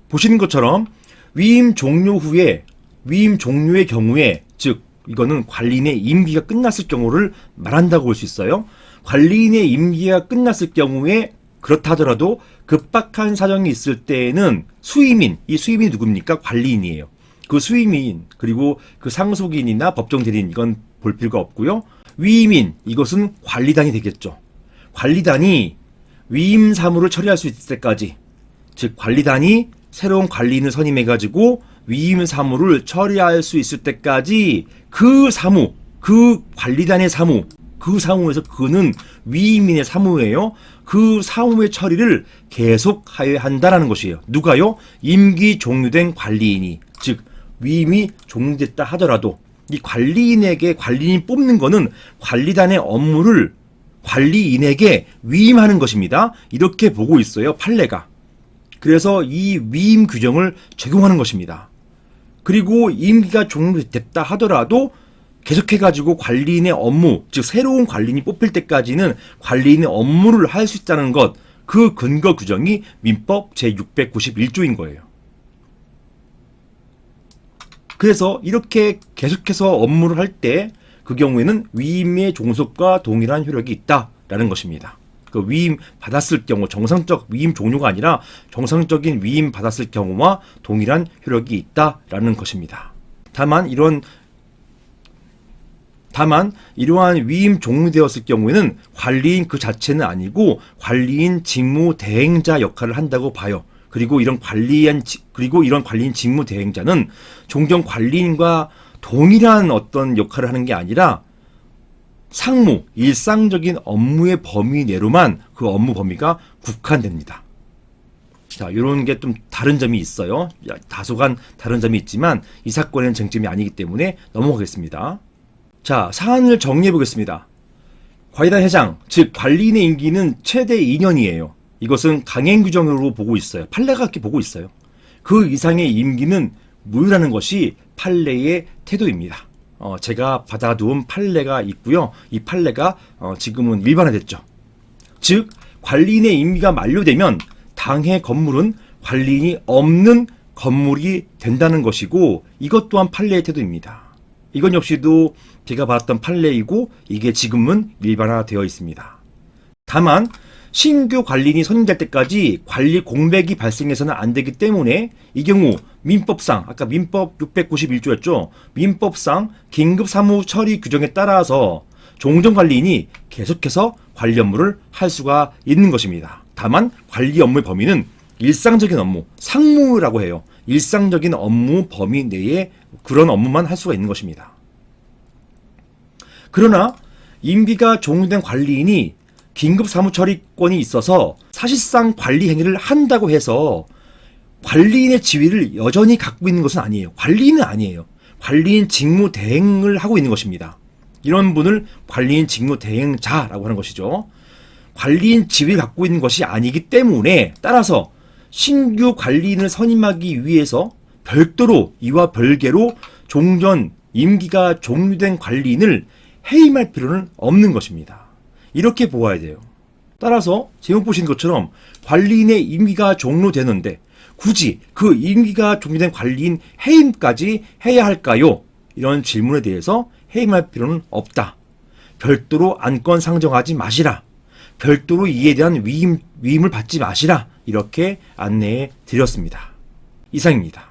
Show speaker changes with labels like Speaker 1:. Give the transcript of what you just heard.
Speaker 1: 보시는 것처럼 위임 종료의 경우에, 즉 이거는 관리인의 임기가 끝났을 경우를 말한다고 볼 수 있어요. 관리인의 임기가 끝났을 경우에 그렇다 하더라도 급박한 사정이 있을 때에는 이 수임이 누굽니까? 관리인이에요. 그 수임인, 그리고 그 상속인이나 법정 대리인, 이건 볼 필요가 없고요. 위임인, 이것은 관리단이 되겠죠. 관리단이 위임 사무를 처리할 수 있을 때까지, 즉 관리단이 새로운 관리인을 선임해가지고 위임 사무를 처리할 수 있을 때까지 그 관리단의 사무, 그 사무에서 그는 위임인의 사무예요. 그 사무의 처리를 계속하여야 한다라는 것이에요. 누가요? 임기 종료된 관리인이, 즉 위임이 종료됐다 하더라도 이 관리인이 뽑는 거는 관리단의 업무를 관리인에게 위임하는 것입니다. 이렇게 보고 있어요, 판례가. 그래서 이 위임 규정을 적용하는 것입니다. 그리고 임기가 종료됐다 하더라도 계속해가지고 관리인의 업무, 즉 새로운 관리인이 뽑힐 때까지는 관리인의 업무를 할 수 있다는 것, 그 근거 규정이 민법 제691조인 거예요. 그래서 이렇게 계속해서 업무를 할 때 그 경우에는 위임의 종속과 동일한 효력이 있다라는 것입니다. 그 위임 받았을 경우, 정상적 위임 종료가 아니라 정상적인 위임 받았을 경우와 동일한 효력이 있다라는 것입니다. 다만 이러한 위임 종료되었을 경우에는 관리인 그 자체는 아니고 관리인 직무 대행자 역할을 한다고 봐요. 그리고 이런 관리인 직무 대행자는 종전 관리인과 동일한 어떤 역할을 하는 게 아니라 상무, 일상적인 업무의 범위 내로만 그 업무 범위가 국한됩니다. 자, 이런 게 좀 다른 점이 있어요. 다소간 다른 점이 있지만 이 사건에는 쟁점이 아니기 때문에 넘어가겠습니다. 자, 사안을 정리해 보겠습니다. 관리단 회장, 즉 관리인의 임기는 최대 2년이에요. 이것은 강행 규정으로 보고 있어요. 판례가 그렇게 보고 있어요. 그 이상의 임기는 무효라는 것이 판례의 태도입니다. 제가 받아두은 판례가 있고요. 이 판례가 지금은 일반화됐죠. 즉 관리인의 임기가 만료되면 당해 건물은 관리인이 없는 건물이 된다는 것이고, 이것 또한 판례의 태도입니다. 이건 역시도 제가 봤던 판례이고 이게 지금은 일반화되어 있습니다. 다만 신규 관리인이 선임될 때까지 관리 공백이 발생해서는 안 되기 때문에 이 경우 민법상, 아까 민법 691조였죠. 민법상 긴급 사무 처리 규정에 따라서 종전 관리인이 계속해서 관리 업무를 할 수가 있는 것입니다. 다만 관리 업무의 범위는 일상적인 업무, 상무라고 해요. 일상적인 업무 범위 내에 그런 업무만 할 수가 있는 것입니다. 그러나 임기가 종료된 관리인이 긴급 사무처리권이 있어서 사실상 관리 행위를 한다고 해서 관리인의 지위를 여전히 갖고 있는 것은 아니에요. 관리인은 아니에요. 관리인 직무 대행을 하고 있는 것입니다. 이런 분을 관리인 직무 대행자라고 하는 것이죠. 관리인 지위를 갖고 있는 것이 아니기 때문에 따라서 신규 관리인을 선임하기 위해서 별도로 이와 별개로 종전 임기가 종료된 관리인을 해임할 필요는 없는 것입니다. 이렇게 보아야 돼요. 따라서 제목 보시는 것처럼 관리인의 임기가 종료되는데 굳이 그 임기가 종료된 관리인 해임까지 해야 할까요? 이런 질문에 대해서 해임할 필요는 없다. 별도로 안건 상정하지 마시라. 별도로 이에 대한 위임을 받지 마시라. 이렇게 안내해 드렸습니다. 이상입니다.